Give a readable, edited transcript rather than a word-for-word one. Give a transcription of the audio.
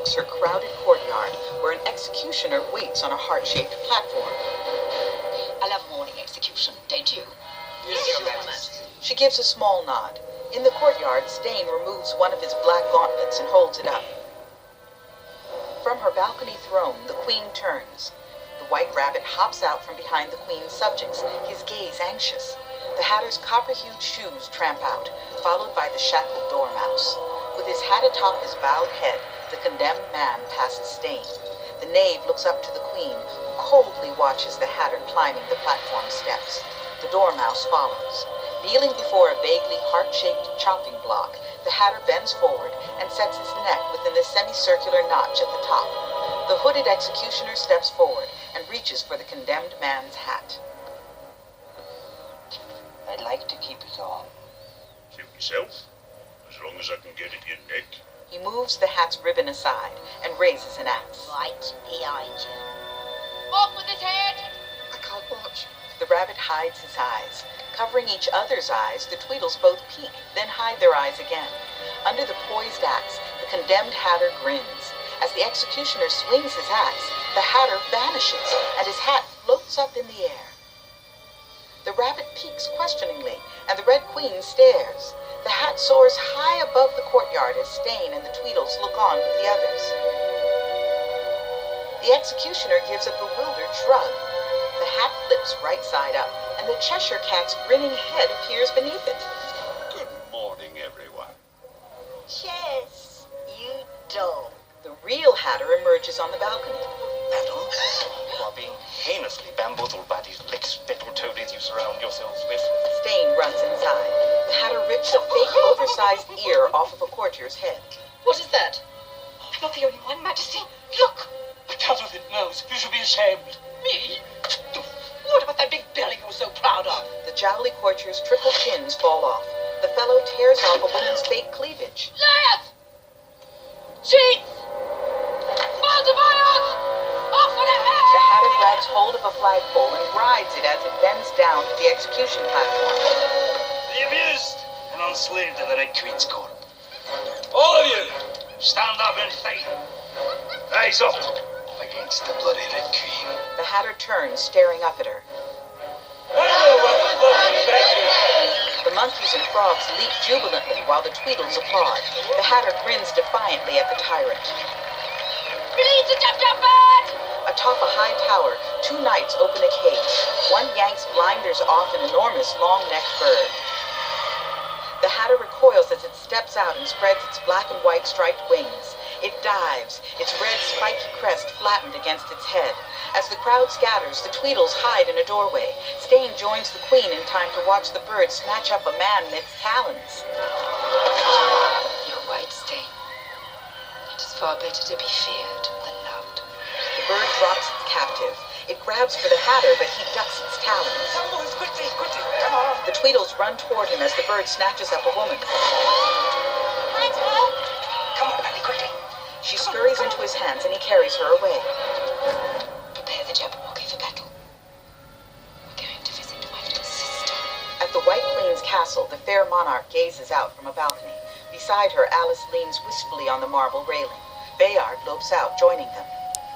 walks her crowded courtyard where an executioner waits on a heart-shaped platform. I love morning execution, don't you? Yes, Your Majesty. She gives a small nod. In the courtyard, Stain removes one of his black gauntlets and holds it up. From her balcony throne, the queen turns. The white rabbit hops out from behind the queen's subjects, his gaze anxious. The hatter's copper-hued shoes tramp out, followed by the shackled dormouse. With his hat atop his bowed head, the condemned man passes Stain. The knave looks up to the queen, who coldly watches the hatter climbing the platform steps. The dormouse follows. Kneeling before a vaguely heart-shaped chopping block, the hatter bends forward and sets his neck within the semicircular notch at the top. The hooded executioner steps forward and reaches for the condemned man's hat. I'd like to keep it on. Suit yourself, as long as I can get it in your neck. He moves the hat's ribbon aside and raises an axe. Right behind you. Off with his head! I can't watch. The rabbit hides his eyes. Covering each other's eyes, the Tweedles both peek, then hide their eyes again. Under the poised axe, the condemned hatter grins. As the executioner swings his axe, the hatter vanishes, and his hat floats up in the air. The rabbit peeks questioningly, and the Red Queen stares. The hat soars high above the courtyard as Stain and the Tweedles look on with the others. The executioner gives a bewildered shrug. The hat flips right side up, and the Cheshire Cat's grinning head appears beneath it. Good morning, everyone. Yes, you doll. The real hatter emerges on the balcony. Madam, you are being heinously bamboozled by these lick-spittle toadies you surround yourselves with. Stain runs inside. The hatter rips a fake oversized ear off of a courtier's head. What is that? I'm not the only one, Majesty. Look! A counterfeit nose. You should be ashamed. Me? What about that big belly you're so proud of? The jowly courtier's triple chins fall off. The fellow tears off a woman's fake cleavage. Liars! Cheats! Falsifiers! Off with their head! The hatter grabs hold of a flagpole and rides it as it bends down to the execution platform. The abused and enslaved in the Red Queen's court. All of you, stand up and fight. Rise up against the bloody Red Queen. The hatter turns, staring up at her. The monkeys and frogs leap jubilantly while the Tweedles applaud. The hatter grins defiantly at the tyrant. Release the jump-jumpers! Atop a high tower, two knights open a cage. One yanks blinders off an enormous long-necked bird. The hatter recoils as it steps out and spreads its black and white striped wings. It dives, its red spiky crest flattened against its head. As the crowd scatters, the Tweedles hide in a doorway. Stain joins the queen in time to watch the bird snatch up a man in its talons. You're right, Stain. It is far better to be feared than loved. The bird drops its captive. It grabs for the hatter, but he ducks its talons. Come on, quickly, quickly, come on. The Tweedles run toward him as the bird snatches up a woman. Come on, Annie, quickly. She scurries into his hands and he carries her away. Prepare the Jabberwocky for battle. We're going to visit my little sister. At the White Queen's castle, the fair monarch gazes out from a balcony. Beside her, Alice leans wistfully on the marble railing. Bayard lopes out, joining them.